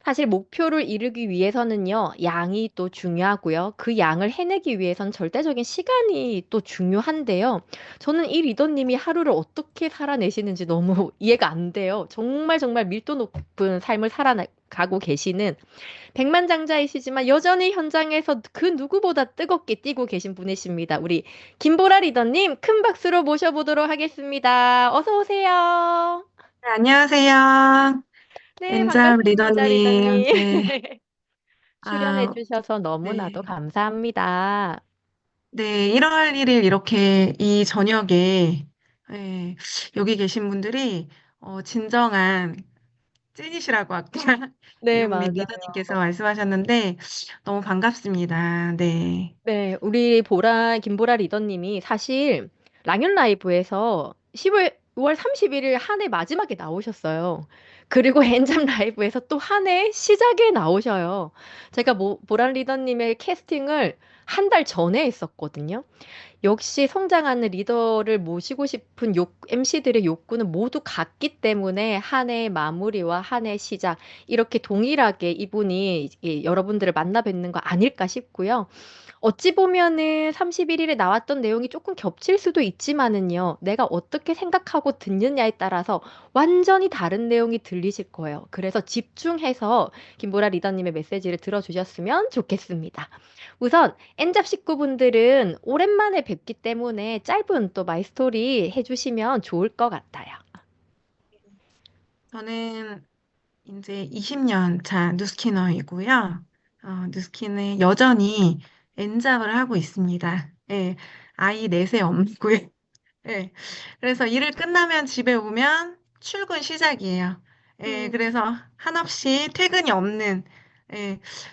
사실 목표를 이루기 위해서는요, 양이 또 중요하고요. 그 양을 해내기 위해선 절대적인 시간이 또 중요한데요. 저는 이 리더님이 하루를 어떻게 살아내시는지 너무 이해가 안 돼요. 정말 정말 밀도 높은 삶을 살아가고 계시는 백만장자이시지만 여전히 현장에서 그 누구보다 뜨겁게 뛰고 계신 분이십니다. 우리 김보라 리더님 큰 박수로 모셔보도록 하겠습니다. 어서 오세요. 네, 안녕하세요. 네, 엔잡 반갑습니다, 리더님. 리더님. 네. 출연해 아, 주셔서 너무나도 네. 감사합니다. 네, 1월 1일 이렇게 이 저녁에 네, 여기 계신 분들이 진정한 찐이시라고 아까 네, 이은미 맞아요. 리더님께서 말씀하셨는데 너무 반갑습니다. 네. 네, 우리 김보라 리더님이 사실 랑윤 라이브에서 10월 31일 한 해 마지막에 나오셨어요. 그리고 엔잡 라이브에서 또 한 해 시작에 나오셔요. 제가 보라 리더님의 캐스팅을 한 달 전에 했었거든요. 역시 성장하는 리더를 모시고 싶은 MC들의 욕구는 모두 같기 때문에 한 해의 마무리와 한 해 시작, 이렇게 동일하게 이분이 여러분들을 만나 뵙는 거 아닐까 싶고요. 어찌 보면은 31일에 나왔던 내용이 조금 겹칠 수도 있지만은요, 내가 어떻게 생각하고 듣느냐에 따라서 완전히 다른 내용이 들리실 거예요. 그래서 집중해서 김보라 리더님의 메시지를 들어주셨으면 좋겠습니다. 우선 엔잡 식구분들은 오랜만에 뵙기 때문에 짧은 또 마이스토리 해주시면 좋을 것 같아요. 저는 이제 20년 차 뉴스키너이고요. 뉴스키는 여전히 엔잡을 하고 있습니다. 예, 아이 넷의 엄마고요. 예. 그래서 일을 끝나면 집에 오면 출근 시작이에요. 예, 음, 그래서 한없이 퇴근이 없는,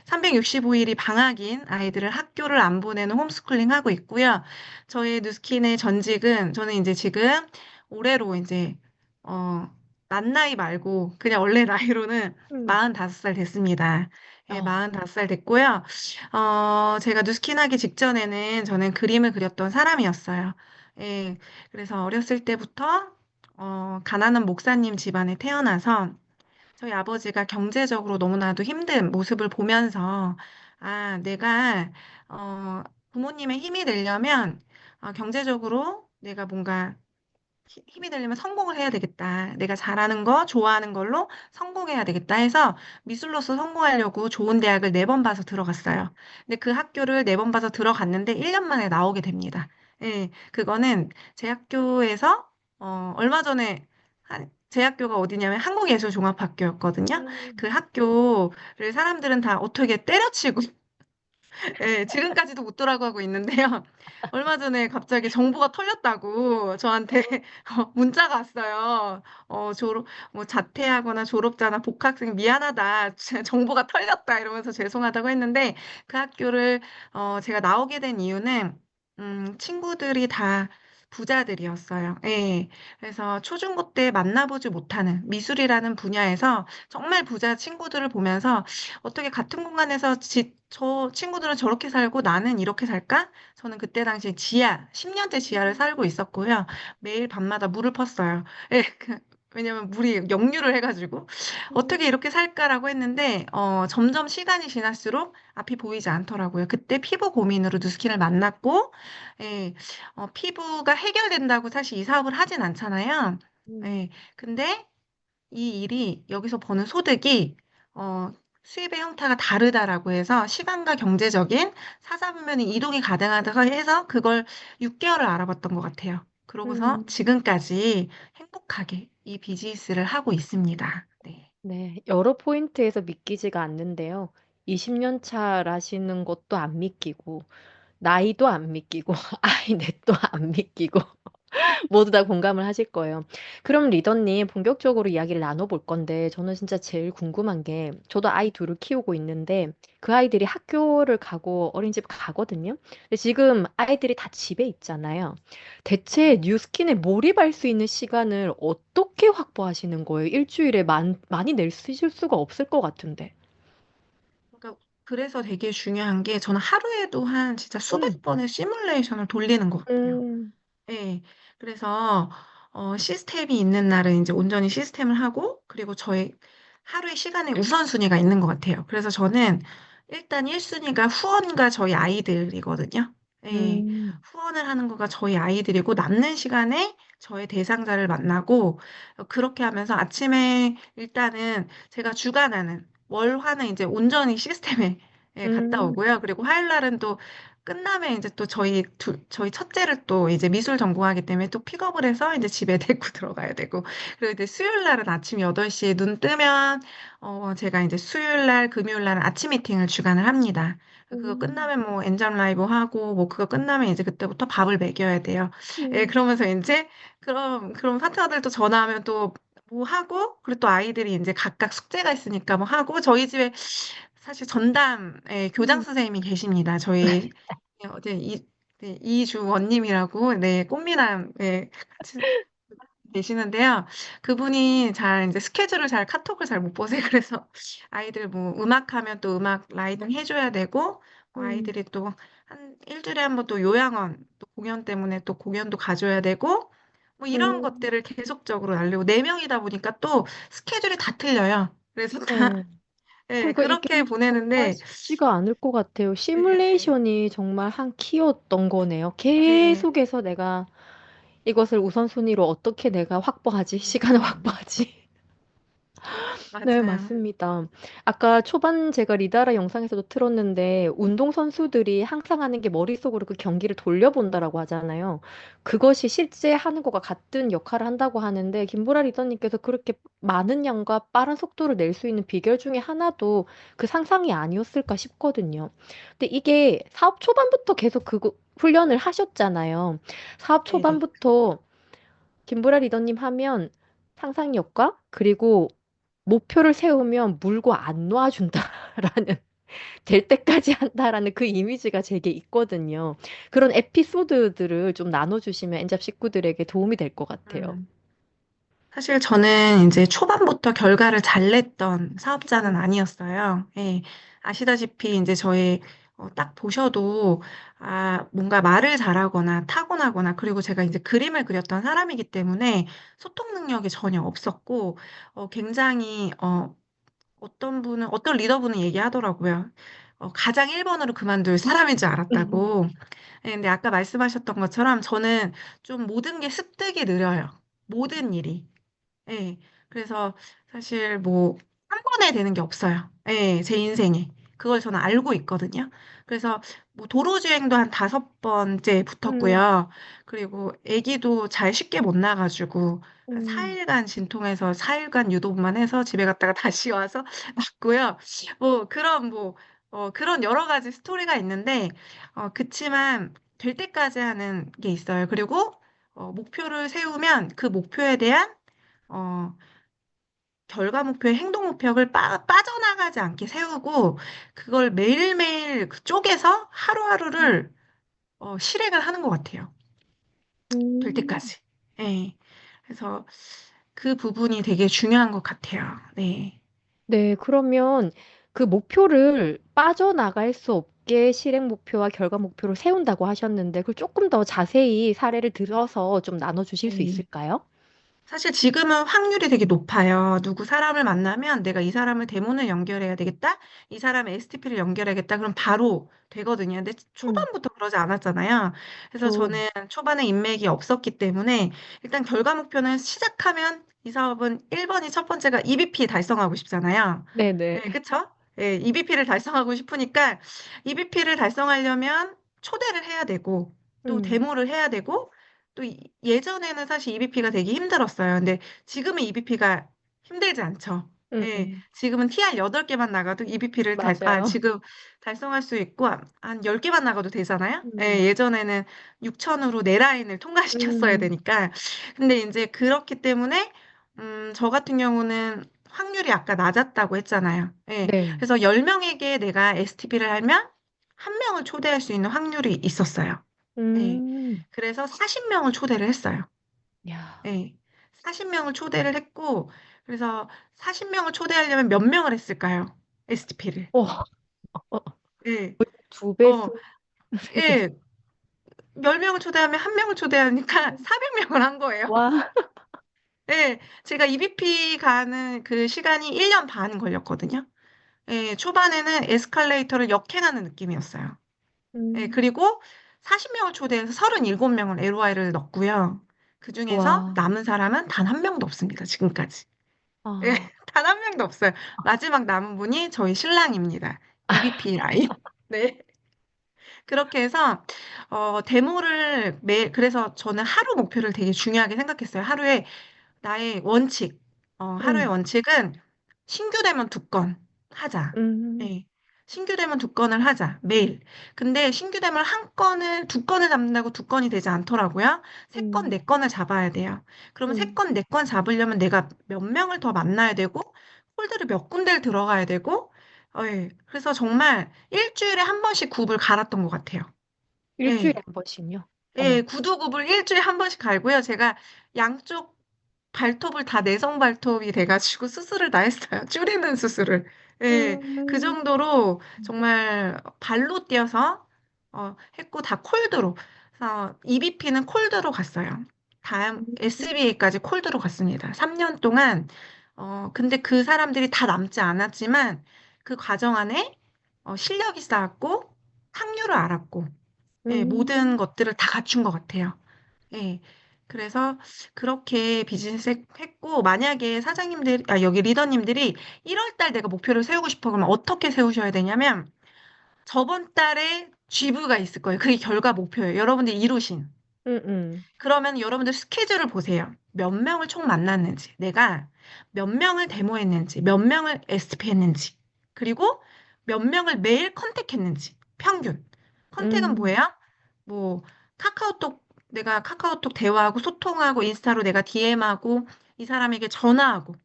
365일이 방학인 아이들을 학교를 안 보내는 홈스쿨링 하고 있고요. 저희 뉴스킨의 전직은, 저는 이제 지금 올해로 이제, 어, 만 나이 말고, 그냥 원래 나이로는 음. 45살 됐습니다. 예, 어, 45살 됐고요. 제가 뉴스킨 하기 직전에는 저는 그림을 그렸던 사람이었어요. 예, 그래서 어렸을 때부터 가난한 목사님 집안에 태어나서 저희 아버지가 경제적으로 너무나도 힘든 모습을 보면서 내가 어, 부모님의 힘이 되려면 경제적으로 내가 뭔가 힘이 되려면 성공을 해야 되겠다. 내가 잘하는 거, 좋아하는 걸로 성공해야 되겠다 해서 미술로서 성공하려고 좋은 대학을 4번 봐서 들어갔어요. 근데 그 학교를 4번 봐서 들어갔는데 1년 만에 나오게 됩니다. 예, 그거는 제 학교에서 얼마 전에 제 학교가 어디냐면 한국예술종합학교였거든요. 그 학교를 사람들은 다 어떻게 때려치고 예, 지금까지도 못 돌아가고 있는데요. 얼마 전에 갑자기 정보가 털렸다고 저한테 문자가 왔어요. 뭐 자퇴하거나 졸업자나 복학생 미안하다. 정보가 털렸다. 이러면서 죄송하다고 했는데 그 학교를, 제가 나오게 된 이유는, 친구들이 다 부자들이었어요. 예. 그래서 초중고 때 만나보지 못하는 미술이라는 분야에서 정말 부자 친구들을 보면서 어떻게 같은 공간에서 저 친구들은 저렇게 살고 나는 이렇게 살까? 저는 그때 당시 10년째 지하를 살고 있었고요. 매일 밤마다 물을 펐어요. 예, 왜냐면 물이 역류를 해가지고 어떻게 이렇게 살까라고 했는데 점점 시간이 지날수록 앞이 보이지 않더라고요. 그때 피부 고민으로 누스킨을 만났고, 예, 피부가 해결된다고 사실 이 사업을 하진 않잖아요. 음. 예, 근데 이 일이 여기서 버는 소득이 어, 수입의 형태가 다르다라고 해서 시간과 경제적인 사자보면 이동이 가능하다고 해서 그걸 6개월을 알아봤던 것 같아요. 그러고서 음. 지금까지 행복하게 이 비즈니스를 하고 있습니다. 네. 네, 여러 포인트에서 믿기지가 않는데요. 20년 차라시는 것도 안 믿기고, 나이도 안 믿기고, 아이 넷도 안 믿기고, 모두 다 공감을 하실 거예요. 그럼 리더님, 본격적으로 이야기를 나눠볼 건데, 저는 진짜 제일 궁금한 게, 저도 아이 둘을 키우고 있는데, 그 아이들이 학교를 가고 어린이집 가거든요. 근데 지금 아이들이 다 집에 있잖아요. 대체 뉴스킨에 몰입할 수 있는 시간을 어떻게 확보하시는 거예요? 일주일에 많이 낼 쓰실 수가 없을 것 같은데. 그러니까 그래서 되게 중요한 게 저는 하루에도 한 진짜 음, 수백 번의 시뮬레이션을 돌리는 것 같아요. 음, 네. 그래서 시스템이 있는 날은 이제 온전히 시스템을 하고 그리고 저희 하루의 시간에 우선순위가 있는 것 같아요. 그래서 저는 일단 1순위가 후원과 저희 아이들이거든요. 예, 음, 후원을 하는 거가 저희 아이들이고 남는 시간에 저의 대상자를 만나고 그렇게 하면서 아침에 일단은 제가 주관하는 월화는 이제 온전히 시스템에 예, 갔다 음, 오고요. 그리고 화요일 날은 또 끝나면 이제 또 저희 첫째를 또 이제 미술 전공하기 때문에 또 픽업을 해서 이제 집에 데리고 들어가야 되고 그리고 이제 수요일 날은 아침 8시에 눈 뜨면 제가 이제 수요일 날, 금요일 날은 아침 미팅을 주관을 합니다. 그거 음, 끝나면 뭐 엔잡 라이브 하고 뭐 그거 끝나면 이제 그때부터 밥을 먹여야 돼요. 예, 음, 그러면서 이제 그럼 파트너들도 전화하면 또 뭐 하고 그리고 또 아이들이 이제 각각 숙제가 있으니까 뭐 하고 저희 집에 사실 전담 교장 음. 선생님이 계십니다. 저희 어제 네, 이주 원님이라고 네 꽃미남 같이 계시는데요. 그분이 잘 이제 스케줄을 잘 카톡을 잘 못 보세요. 그래서 아이들 뭐 음악하면 또 음악 라이딩 해줘야 되고 음, 아이들이 또 한 일주일에 한 번 또 요양원 또 공연 때문에 또 공연도 가줘야 되고 뭐 이런 음, 것들을 계속적으로 날리고 네 명이다 보니까 또 스케줄이 다 틀려요. 그래서 네. 다 예, 그러니까 이게 그렇게 정말 보내는데 쉽지가 않을 것 같아요. 예, 시뮬레이션이 정말 한 키였던 거네요. 예, 계속해서 내가 이것을 우선순위로 어떻게 내가 확보하지? 시간을 확보하지? 네, 맞아요. 맞습니다. 아까 초반 제가 리다라 영상에서도 틀었는데, 운동선수들이 항상 하는 게 머릿속으로 그 경기를 돌려본다라고 하잖아요. 그것이 실제 하는 것과 같은 역할을 한다고 하는데, 김보라 리더님께서 그렇게 많은 양과 빠른 속도를 낼 수 있는 비결 중에 하나도 그 상상이 아니었을까 싶거든요. 근데 이게 사업 초반부터 계속 그 훈련을 하셨잖아요. 사업 네네. 초반부터 김보라 리더님 하면 상상력과 그리고 목표를 세우면 물고 안 놔준다라는 될 때까지 한다라는 그 이미지가 제게 있거든요. 그런 에피소드들을 좀 나눠주시면 엔잡 식구들에게 도움이 될 것 같아요. 음. 사실 저는 이제 초반부터 결과를 잘 냈던 사업자는 음, 아니었어요. 예. 아시다시피 이제 저의 딱 보셔도 뭔가 말을 잘하거나 타고나거나 그리고 제가 이제 그림을 그렸던 사람이기 때문에 소통 능력이 전혀 없었고 굉장히 어떤 리더분은 얘기하더라고요. 가장 1번으로 그만둘 사람인 줄 알았다고. 예, 근데 아까 말씀하셨던 것처럼 저는 좀 모든 게 습득이 느려요. 모든 일이. 예. 그래서 사실 뭐 한 번에 되는 게 없어요. 예, 제 인생에. 그걸 저는 알고 있거든요. 그래서 뭐 도로주행도 한 5번째 음, 붙었고요. 그리고 아기도 잘 쉽게 못 나가지고 한 음, 4일간 진통해서 4일간 유도만 해서 집에 갔다가 다시 와서 낳고요. 뭐 그런 그런 여러 가지 스토리가 있는데 그치만 될 때까지 하는 게 있어요. 그리고 목표를 세우면 그 목표에 대한 어, 결과 목표의 행동 목표를 빠져나가지 않게 세우고 그걸 매일매일 그 쪼개서 음, 하루하루를 실행을 하는 것 같아요. 될 음. 때까지. 네. 그래서 그 부분이 되게 중요한 것 같아요. 네. 네, 그러면 그 목표를 빠져나갈 수 없게 실행 목표와 결과 목표를 세운다고 하셨는데, 그걸 조금 더 자세히 사례를 들어서 좀 나눠주실 수 네. 있을까요? 사실 지금은 확률이 되게 높아요. 누구 사람을 만나면 내가 이 사람을 대문을 연결해야 되겠다. 이 사람의 STP를 연결해야겠다. 그럼 바로 되거든요. 근데 음, 초반부터 그러지 않았잖아요. 그래서 저, 저는 초반에 인맥이 없었기 때문에 일단 결과 목표는 시작하면 이 사업은 1번이 첫 번째가 EBP 달성하고 싶잖아요. 네네. 네, 그쵸? 네, EBP를 달성하고 싶으니까 EBP를 달성하려면 초대를 해야 되고 또 음, 데모를 해야 되고 또 예전에는 사실 EBP가 되게 힘들었어요. 근데 지금은 EBP가 힘들지 않죠. 예, 음, 지금은 TR 8개만 나가도 EBP를 맞아요. 지금 달성할 수 있고 한 10개만 나가도 되잖아요. 예, 음, 예전에는 6천으로 네 라인을 통과시켰어야 음, 되니까. 근데 이제 그렇기 때문에 저 같은 경우는 확률이 아까 낮았다고 했잖아요. 예, 네. 그래서 10명에게 내가 STP를 하면 한 명을 초대할 수 있는 확률이 있었어요. 예. 음, 그래서 40명을 초대를 했어요. 야, 예. 40명을 초대를 했고, 그래서 40명을 초대하려면 몇 명을 했을까요? STP를. 어, 어, 예. 두 어, 배수. 예. 10명을 초대하면 한 명을 초대하니까 400명을 한 거예요. 와, 예, 제가 EBP 가는 그 시간이 1년 반 걸렸거든요. 예, 초반에는 에스컬레이터를 역행하는 느낌이었어요. 예, 음. 그리고 40명을 초대해서 37명을 LOI를 넣었고요. 그중에서 와. 남은 사람은 단 한 명도 없습니다, 지금까지. 예, 아. 단 한 명도 없어요. 마지막 남은 분이 저희 신랑입니다. EBP 라인. 네. 그렇게 해서, 그래서 저는 하루 목표를 되게 중요하게 생각했어요. 나의 원칙, 하루의 음. 원칙은 신규 되면 두 건 하자. 음. 예. 신규 되면 두 건을 하자, 매일. 근데 신규 되면 두 건을 잡는다고 두 건이 되지 않더라고요. 세 건, 음. 네 건을 잡아야 돼요. 그러면 세 음. 건, 네 건 잡으려면 내가 몇 명을 더 만나야 되고, 홀드를 몇 군데를 들어가야 되고, 예. 그래서 정말 일주일에 한 번씩 굽을 갈았던 것 같아요. 일주일에 예. 한 번씩요? 예, 어머. 구두굽을 일주일에 한 번씩 갈고요. 제가 양쪽 발톱을 다 내성 발톱이 돼가지고 수술을 다 했어요. 줄이는 수술을. 예, 그 음. 정도로 정말 발로 뛰어서 했고 다 콜드로. 그래서 EBP는 콜드로 갔어요. 다음 SBA까지 콜드로 갔습니다. 3년 동안 근데 그 사람들이 다 남지 않았지만 그 과정 안에 실력이 쌓았고 확률을 알았고 예, 모든 음. 것들을 다 갖춘 것 같아요. 예. 그래서 그렇게 비즈니스 했고, 만약에 여기 리더님들이 1월 달 내가 목표를 세우고 싶어 그러면 어떻게 세우셔야 되냐면, 저번 달에 GV가 있을 거예요. 그게 결과 목표예요. 여러분들이 이루신. 음. 그러면 여러분들 스케줄을 보세요. 몇 명을 총 만났는지, 내가 몇 명을 데모했는지, 몇 명을 SP 했는지, 그리고 몇 명을 매일 컨택했는지, 평균. 컨택은 음. 뭐예요? 뭐, 내가 카카오톡 대화하고 소통하고 인스타로 내가 DM하고 이 사람에게 전화하고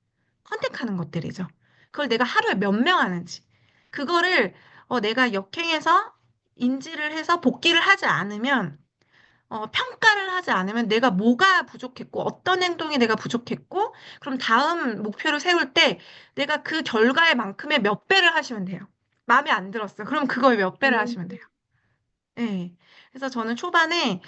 컨택하는 것들이죠. 그걸 내가 하루에 몇 명 하는지. 그거를 내가 역행해서 인지를 해서 복귀를 하지 않으면 평가를 하지 않으면 내가 뭐가 부족했고, 어떤 행동이 내가 부족했고, 그럼 다음 목표를 세울 때 내가 그 결과의 만큼의 몇 배를 하시면 돼요. 마음에 안 들었어. 그럼 그거의 몇 배를 음. 하시면 돼요. 예. 그래서 저는 초반에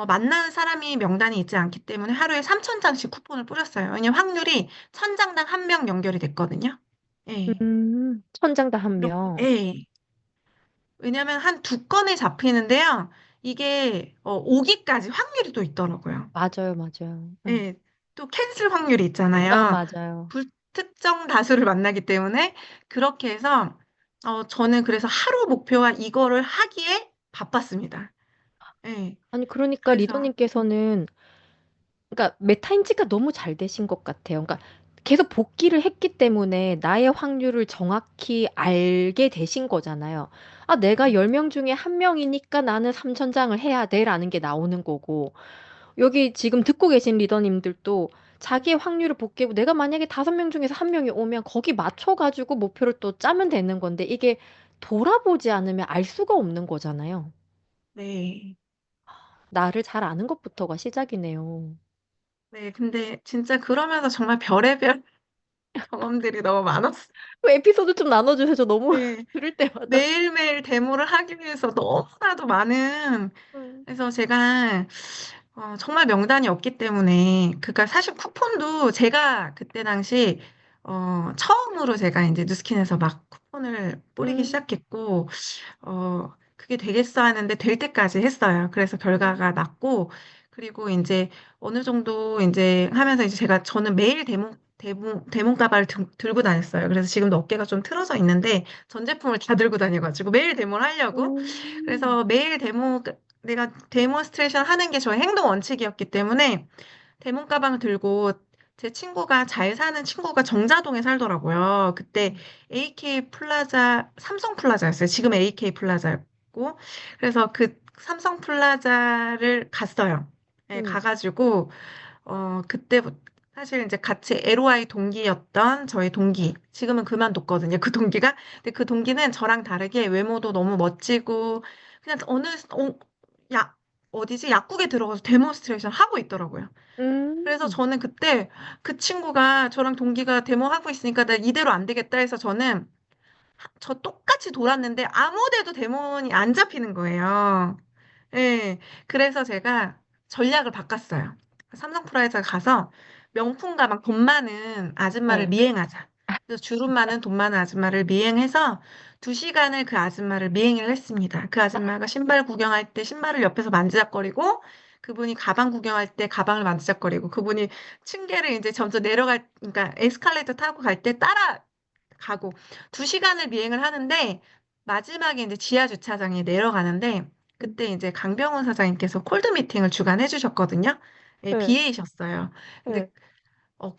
만나는 사람이 명단이 있지 않기 때문에 하루에 3,000장씩 쿠폰을 뿌렸어요. 왜냐면 확률이 1,000장당 한 명 연결이 됐거든요. 예. 천장당 한 명. 예. 왜냐면 한 두 건에 잡히는데요. 이게 오기까지 확률이 또 있더라고요. 맞아요, 맞아요. 응. 예, 또 캔슬 확률이 아, 있잖아요. 맞아요. 불특정 다수를 만나기 때문에 그렇게 해서 저는 그래서 하루 목표와 이거를 하기에 바빴습니다. 예, 아니, 그러니까 그래서 리더님께서는, 그러니까 메타인지가 너무 잘 되신 것 같아요. 그러니까 계속 복귀를 했기 때문에 나의 확률을 정확히 알게 되신 거잖아요. 아, 내가 10명 중에 한 명이니까 나는 3천장을 해야 돼라는 게 나오는 거고, 여기 지금 듣고 계신 리더님들도 자기의 확률을 복귀하고 내가 만약에 5명 중에서 한 명이 오면 거기 맞춰가지고 목표를 또 짜면 되는 건데 이게 돌아보지 않으면 알 수가 없는 거잖아요. 네, 나를 잘 아는 것부터가 시작이네요. 네, 근데 진짜 그러면서 정말 별의별 경험들이 너무 많았어요. 그 에피소드 좀 나눠주세요. 너무 네, 들을 때마다. 매일매일 데모를 하기 위해서 너무나도 많은 음. 그래서 제가 정말 명단이 없기 때문에 그니까 사실 쿠폰도 제가 그때 당시 처음으로 제가 이제 누스킨에서 막 쿠폰을 뿌리기 음. 시작했고 그게 되겠어 하는데 될 때까지 했어요. 그래서 결과가 음. 났고 그리고 이제 어느 정도 이제 하면서 이제 저는 매일 대문 가발을 들고 다녔어요. 그래서 지금도 어깨가 좀 틀어져 있는데 전 제품을 다 들고 다녀가지고 매일 데모를 하려고 음. 그래서 내가 데모스트레이션 하는 게 저의 행동 원칙이었기 때문에 데몬 가방을 들고 제 친구가 잘 사는 친구가 정자동에 살더라고요. 그때 AK 플라자, 삼성 플라자였어요. 지금 AK 플라자였고. 그래서 그 삼성 플라자를 갔어요. 네, 음. 가가지고, 그때부터 사실 이제 같이 LOI 동기였던 저희 동기, 지금은 그만뒀거든요. 그 동기가. 근데 그 동기는 저랑 다르게 외모도 너무 멋지고, 그냥 야, 어디지? 약국에 들어가서 데몬스트레이션 하고 있더라고요. 그래서 음. 저는 그때 그 친구가 저랑 동기가 데모하고 있으니까 나 이대로 안 되겠다 해서 저는 저 똑같이 돌았는데 아무 데도 데몬이 안 잡히는 거예요. 예. 그래서 제가 전략을 바꿨어요. 삼성 프라이즈 가서 명품 가방 돈 많은 아줌마를 네. 미행하자. 그래서 주름 많은 돈 많은 아줌마를 미행해서 2시간을 그 아줌마를 미행을 했습니다. 그 아줌마가 신발 구경할 때 신발을 옆에서 만지작거리고 그분이 가방 구경할 때 가방을 만지작거리고 그분이 층계를 이제 점점 내려갈, 그러니까 에스컬레이터 타고 갈 때 따라가고 2시간을 미행을 하는데 마지막에 이제 지하 주차장에 내려가는데 그때 이제 강병훈 사장님께서 콜드 미팅을 주관해 주셨거든요. 예, 네. BA셨어요. 근데 네.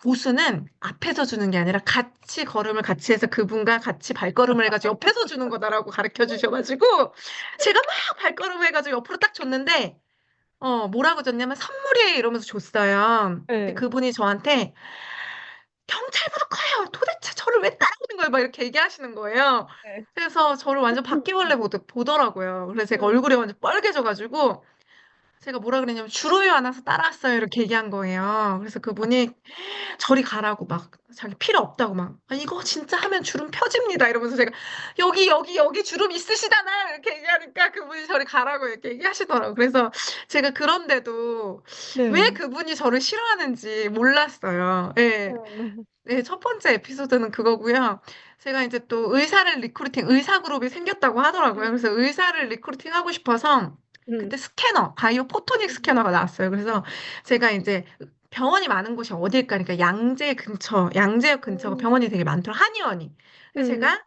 고수는 앞에서 주는 게 아니라 같이 걸음을 같이 해서 그분과 같이 발걸음을 해가지고 옆에서 주는 거다라고 가르쳐 주셔가지고 제가 막 발걸음을 해가지고 옆으로 딱 줬는데 뭐라고 줬냐면 선물이에요 이러면서 줬어요. 근데 네. 그분이 저한테 경찰 부를거예요. 도대체 저를 왜 따라오는 거예요? 막 이렇게 얘기하시는 거예요. 네. 그래서 저를 완전 바퀴벌레 보더라고요. 그래서 제가 음. 얼굴이 완전 빨개져가지고 제가 뭐라 그랬냐면 주름이 많아서 따라왔어요. 이렇게 얘기한 거예요. 그래서 그분이 저리 가라고 막 자기 필요 없다고 막 아, 이거 진짜 하면 주름 펴집니다. 이러면서 제가 여기 주름 있으시잖아. 이렇게 얘기하니까 그분이 저리 가라고 이렇게 얘기하시더라고요. 그래서 제가 그런데도 왜 네. 그분이 저를 싫어하는지 몰랐어요. 예. 음. 네, 첫 번째 에피소드는 그거고요. 제가 이제 또 의사 그룹이 생겼다고 하더라고요. 그래서 의사를 리크루팅 하고 싶어서 음. 그때 스캐너, 바이오 포토닉 스캐너가 나왔어요. 그래서 제가 이제 병원이 많은 곳이 어딜까? 그러니까 양재 근처가 음. 병원이 되게 많더라고요. 한의원이. 그래서 음. 제가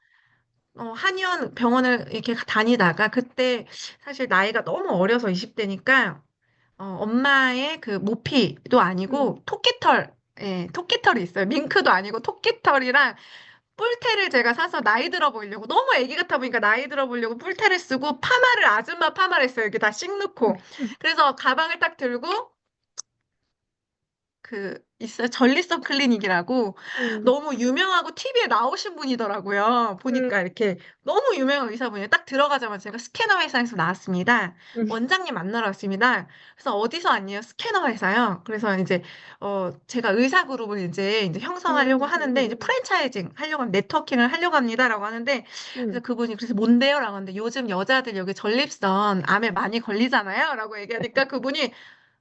한의원 병원을 이렇게 다니다가 그때 사실 나이가 너무 어려서 20대니까 엄마의 그 모피도 음. 아니고 토끼털이 있어요. 밍크도 아니고 토끼털이랑 뿔테를 제가 사서 나이 들어 보이려고 너무 애기 같아 보니까 나이 들어 보이려고 뿔테를 쓰고 파마를 아줌마 파마를 했어요. 이렇게 다 씩 넣고. 그래서 가방을 딱 들고 있어요. 전리선 클리닉이라고 음. 너무 유명하고 TV에 나오신 분이더라고요. 음. 보니까 이렇게 너무 유명한 의사분이에요. 딱 들어가자마자 제가 스캐너 회사에서 나왔습니다. 음. 원장님 만나러 왔습니다. 그래서 어디서 왔냐요? 스캐너 회사요. 그래서 이제 제가 의사 그룹을 이제 형성하려고 하는데 이제 프랜차이징 하려고 합니다. 네트워킹을 하려고 합니다라고 하는데 그래서 음. 그분이 그래서 뭔데요? 라고 하는데 요즘 여자들 여기 전립선 암에 많이 걸리잖아요. 라고 얘기하니까 그분이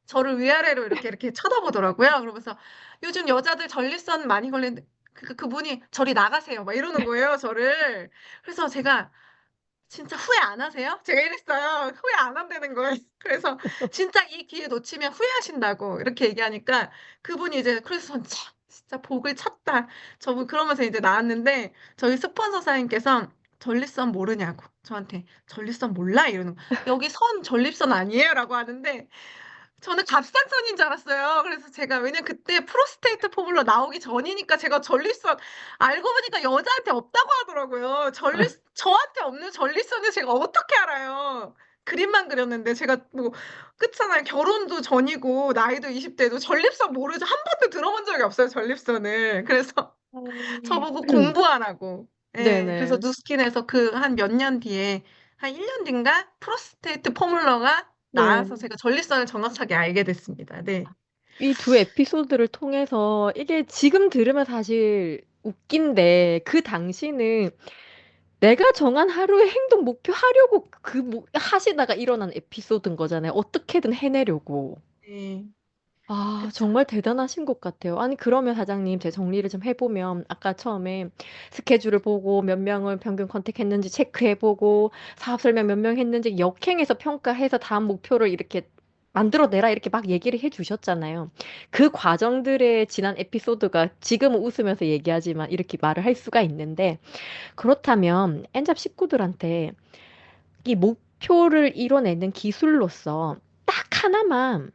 저를 위아래로 이렇게 쳐다보더라고요. 그러면서 요즘 여자들 전립선 많이 걸리는데 그분이 저리 나가세요. 막 이러는 거예요, 저를. 그래서 제가 진짜 후회 안 하세요? 제가 이랬어요. 후회 안 한다는 거예요. 그래서 진짜 이 기회 놓치면 후회하신다고 이렇게 얘기하니까 그분이 이제 그래서 전 참, 진짜 복을 찼다. 저분 그러면서 이제 나왔는데 저희 스폰서 사장님께서 전립선 모르냐고 저한테 전립선 몰라? 이러는 거. 여기 선 전립선 아니에요? 라고 하는데 저는 갑상선인 줄 알았어요. 그래서 제가 왜냐면 그때 프로스테이트 포뮬러 나오기 전이니까 제가 전립선 알고 보니까 여자한테 없다고 하더라고요. 저한테 없는 전립선을 제가 어떻게 알아요? 그림만 그렸는데 제가 뭐 그렇잖아요. 결혼도 전이고 나이도 20대도 전립선 모르죠. 한 번도 들어본 적이 없어요. 전립선을. 그래서 저보고 음. 공부하라고. 예. 그래서 네네. 누스킨에서 그 한 몇 년 뒤에 한 1년 뒤인가 프로스테이트 포뮬러가 네. 나와서 제가 전립선을 정확하게 알게 됐습니다. 네. 이 두 에피소드를 통해서 이게 지금 들으면 사실 웃긴데 그 당시는 내가 정한 하루의 행동 목표 하려고 하시다가 일어난 에피소드인 거잖아요. 어떻게든 해내려고. 네. 아, 그쵸. 정말 대단하신 것 같아요. 아니, 그러면 사장님, 제 정리를 좀 해보면, 아까 처음에 스케줄을 보고 몇 명을 평균 컨택했는지 체크해보고, 사업 설명 몇 명 했는지 역행해서 평가해서 다음 목표를 이렇게 만들어내라, 이렇게 막 얘기를 해주셨잖아요. 그 과정들의 지난 에피소드가 지금은 웃으면서 얘기하지만 이렇게 말을 할 수가 있는데, 그렇다면, 엔잡 식구들한테 이 목표를 이뤄내는 기술로서 딱 하나만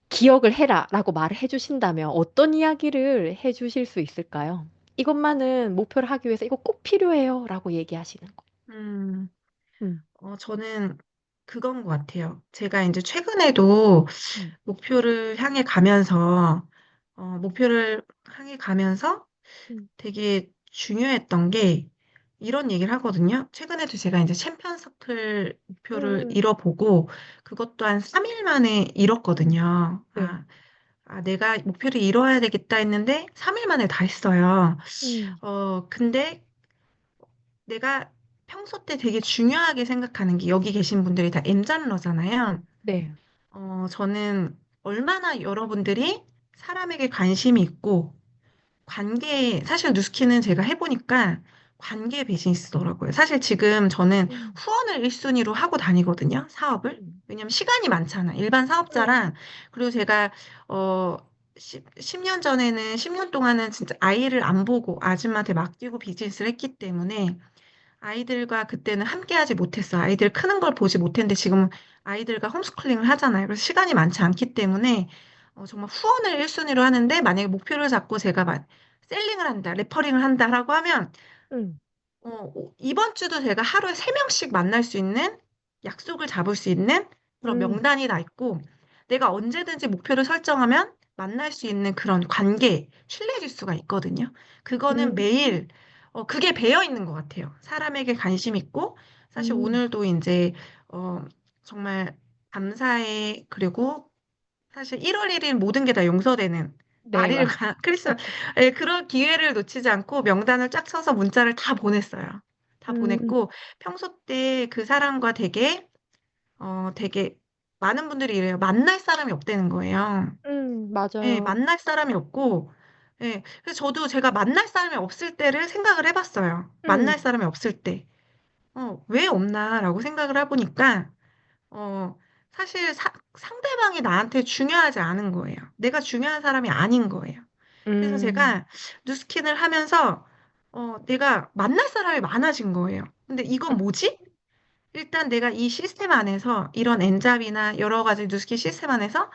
기억을 해라라고 말을 해주신다면 어떤 이야기를 해주실 수 있을까요? 이것만은 목표를 하기 위해서 이거 꼭 필요해요라고 얘기하시는 거. 음. 음. 저는 그건 것 같아요. 제가 이제 최근에도 음. 목표를 향해 가면서 음. 되게 중요했던 게 이런 얘기를 하거든요. 최근에도 제가 이제 챔피언 서클 목표를 음. 이뤄보고 그것 또한 3일 만에 이뤘거든요. 네. 내가 목표를 이뤄야 되겠다 했는데 3일 만에 다 했어요. 음. 근데 내가 평소 때 되게 중요하게 생각하는 게 여기 계신 분들이 다 M잔러잖아요. 네. 저는 얼마나 여러분들이 사람에게 관심이 있고, 사실 뉴스키는 제가 해보니까 관계 비즈니스더라고요. 사실 지금 저는 음, 후원을 1순위로 하고 다니거든요, 사업을. 음, 왜냐면 시간이 많잖아. 일반 음, 사업자랑, 그리고 제가, 어, 10년 전에는, 10년 동안은 진짜 아이를 안 보고 아줌마한테 맡기고 비즈니스를 했기 때문에 아이들과 그때는 함께하지 못했어요. 아이들 크는 걸 보지 못했는데 지금은 아이들과 홈스쿨링을 하잖아요. 그래서 시간이 많지 않기 때문에 정말 후원을 1순위로 하는데 만약에 목표를 잡고 제가 셀링을 한다, 레퍼링을 한다라고 하면 음, 이번 주도 제가 하루에 3명씩 만날 수 있는 약속을 잡을 수 있는 그런 음, 명단이 나 있고 내가 언제든지 목표를 설정하면 만날 수 있는 그런 관계, 신뢰 지수가 있거든요. 그거는 음, 매일 그게 배어 있는 것 같아요. 사람에게 관심 있고 사실 음. 오늘도 이제 어, 정말 감사해 그리고 사실 1월 1일 모든 게 다 용서되는 네, 말일과 크리스마스 예, 그런 기회를 놓치지 않고 명단을 쫙 쳐서 문자를 다 보냈어요. 다 음, 보냈고 평소 때 그 사람과 되게 많은 분들이 이래요. 만날 사람이 없다는 거예요. 예, 맞아요. 만날 사람이 없고 예, 그래서 저도 제가 만날 사람이 없을 때를 생각을 해봤어요. 음, 만날 사람이 없을 때. 왜 없나라고 생각을 해보니까 어, 사실 상대방이 나한테 중요하지 않은 거예요. 내가 중요한 사람이 아닌 거예요. 그래서 음, 제가 뉴스킨을 하면서 내가 만날 사람이 많아진 거예요. 근데 이건 뭐지? 일단 내가 이 시스템 안에서 이런 엔잡이나 여러 가지 뉴스킨 시스템 안에서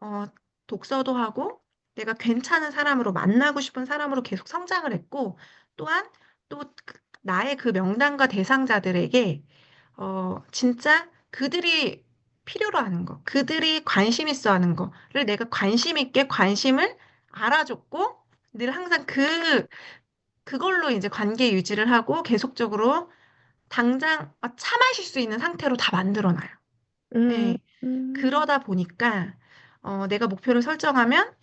어, 독서도 하고 내가 괜찮은 사람으로 만나고 싶은 사람으로 계속 성장을 했고 또한 나의 그 명단과 대상자들에게 진짜 그들이 필요로 하는 거, 그들이 관심 있어 하는 거를 내가 관심 있게 관심을 알아줬고, 늘 항상 그걸로 이제 관계 유지를 하고 계속적으로 당장 차 마실 수 있는 상태로 다 만들어놔요. 음, 네. 음, 그러다 보니까, 내가 목표를 설정하면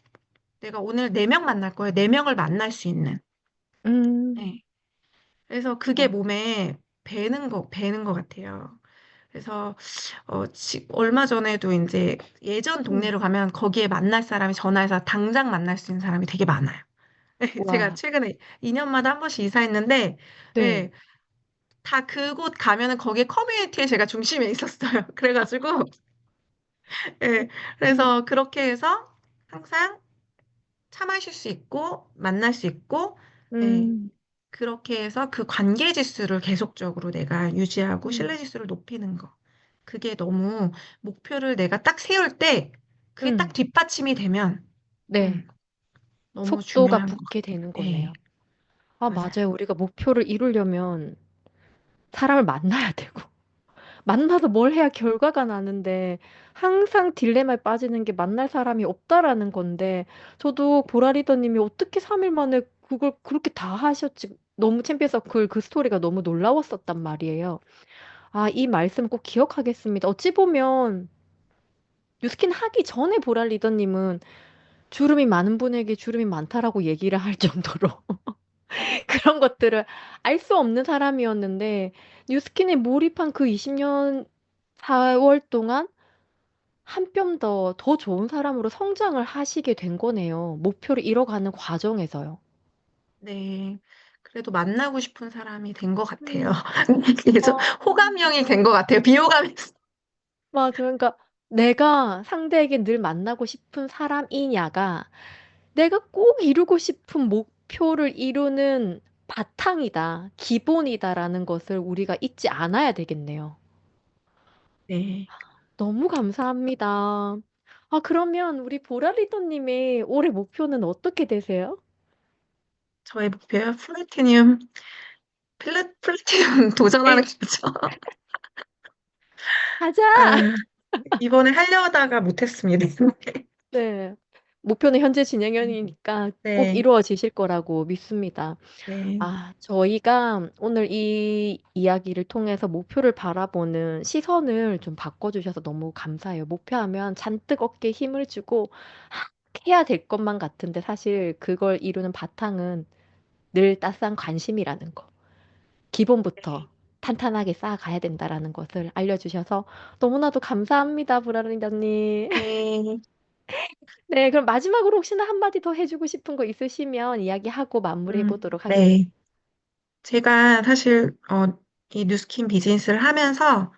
내가 오늘 4명 만날 거예요. 4명을 만날 수 있는. 음. 네. 그래서 그게 와, 몸에 배는 것 같아요. 그래서 얼마 전에도 이제 예전 음, 동네로 가면 거기에 만날 사람이 전화해서 당장 만날 수 있는 사람이 되게 많아요. 제가 와, 최근에 2년마다 한 번씩 이사했는데, 네. 예, 다 그곳 가면은 거기에 커뮤니티에 제가 중심에 있었어요. 그래가지고, 예, 음, 그래서 그렇게 해서 항상 차 마실 수 있고, 만날 수 있고, 예, 음, 그렇게 해서 그 관계 지수를 계속적으로 내가 유지하고 신뢰 음, 지수를 높이는 거. 그게 너무 목표를 내가 딱 세울 때 그게 딱 음. 뒷받침이 되면 네. 너무 속도가 중요한 것 붙게 같아요. 되는 네, 거네요. 아, 맞아요. 맞아요. 우리가 목표를 이루려면 사람을 만나야 되고, 만나서 뭘 해야 결과가 나는데, 항상 딜레마에 빠지는 게 만날 사람이 없다라는 건데, 저도 보라리더님이 어떻게 3일 만에 그걸 그렇게 다 하셨지? 너무 챔피언 서클 그 스토리가 너무 놀라웠었단 말이에요. 아, 이 말씀 꼭 기억하겠습니다. 어찌 보면, 뉴스킨 하기 전에 보라리더님은 주름이 많은 분에게 주름이 많다라고 얘기를 할 정도로 그런 것들을 알 수 없는 사람이었는데 뉴스킨에 몰입한 그 20년 4월 동안 한 뼘 더 좋은 사람으로 성장을 하시게 된 거네요. 목표를 이뤄가는 과정에서요. 네. 그래도 만나고 싶은 사람이 된 것 같아요. 음. 그래서 어, 호감형이 된 것 같아요. 비호감이. 맞아요. 그러니까 내가 상대에게 늘 만나고 싶은 사람이냐가 내가 꼭 이루고 싶은 목표를 이루는 바탕이다, 기본이다라는 것을 우리가 잊지 않아야 되겠네요. 네. 너무 감사합니다. 아, 그러면 우리 보라리더님의 올해 목표는 어떻게 되세요? 저의 목표요. 플래티넘 도전하는 에, 거죠. 가자! 아, 이번에 하려다가 못했습니다. 네. 목표는 현재 진행형이니까 꼭 네, 이루어지실 거라고 믿습니다. 네, 아, 저희가 오늘 이 이야기를 통해서 목표를 바라보는 시선을 좀 바꿔주셔서 너무 감사해요. 목표하면 잔뜩 어깨에 힘을 주고 하, 해야 될 것만 같은데 사실 그걸 이루는 바탕은 늘 따스한 관심이라는 거. 기본부터 탄탄하게 쌓아가야 된다라는 것을 알려주셔서 너무나도 감사합니다, 브라리다님. 네. 네, 그럼 마지막으로 혹시나 한마디 더 해주고 싶은 거 있으시면 이야기하고 마무리해 보도록 하겠습니다. 네. 제가 사실, 이 뉴스킨 비즈니스를 하면서,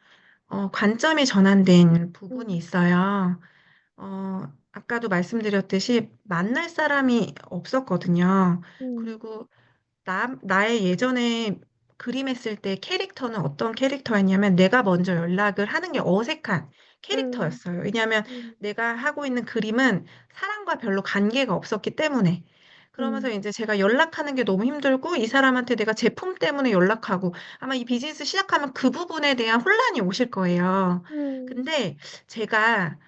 관점이 전환된 부분이 음, 있어요. 아까도 말씀드렸듯이 만날 사람이 없었거든요. 음, 그리고 나의 예전에 그림했을 때 캐릭터는 어떤 캐릭터였냐면 내가 먼저 연락을 하는 게 어색한 음, 캐릭터였어요. 왜냐하면 음, 내가 하고 있는 그림은 사람과 별로 관계가 없었기 때문에. 그러면서 음, 이제 제가 연락하는 게 너무 힘들고 이 사람한테 내가 제품 때문에 연락하고 아마 이 비즈니스 시작하면 그 부분에 대한 혼란이 오실 거예요. 음, 근데 제가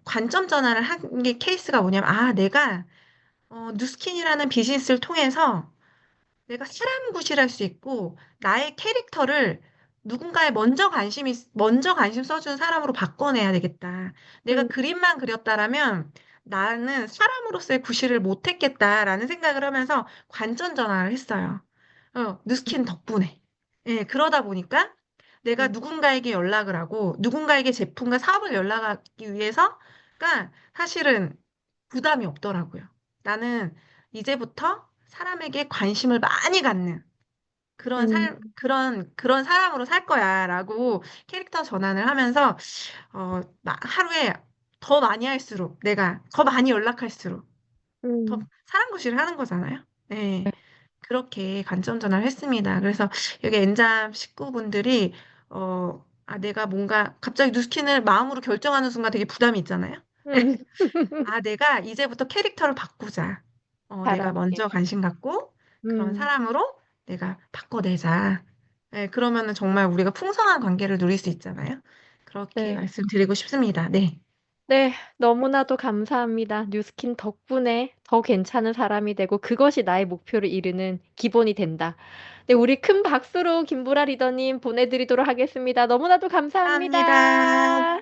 관점 전환을 한 게 케이스가 뭐냐면 내가 뉴스킨이라는 비즈니스를 통해서 내가 사람 구실할 수 있고 나의 캐릭터를 누군가에 먼저 관심 써주는 사람으로 바꿔내야 되겠다. 내가 음, 그림만 그렸다라면 나는 사람으로서의 구실을 못했겠다라는 생각을 하면서 관점 전환을 했어요. 뉴스킨 덕분에. 예, 그러다 보니까 내가 음, 누군가에게 연락을 하고 누군가에게 제품과 사업을 연락하기 위해서가 사실은 부담이 없더라고요. 나는 이제부터 사람에게 관심을 많이 갖는 음, 그런 사람으로 살 거야라고 캐릭터 전환을 하면서, 하루에 더 많이 할수록 내가 더 많이 연락할수록 더 음, 사람 구실을 하는 거잖아요. 네. 그렇게 관점 전환을 했습니다. 그래서 여기 엔잡 식구분들이, 내가 뭔가 갑자기 뉴스킨을 마음으로 결정하는 순간 되게 부담이 있잖아요. 음. 내가 이제부터 캐릭터를 바꾸자. 내가 먼저 사람에게. 관심 갖고 그런 음, 사람으로 내가 바꿔내자. 네, 그러면은 정말 우리가 풍성한 관계를 누릴 수 있잖아요. 그렇게 네. 말씀드리고 싶습니다. 네. 네, 너무나도 감사합니다. 뉴스킨 덕분에 더 괜찮은 사람이 되고 그것이 나의 목표를 이루는 기본이 된다. 네, 우리 큰 박수로 김보라 리더님 보내드리도록 하겠습니다. 너무나도 감사합니다. 감사합니다.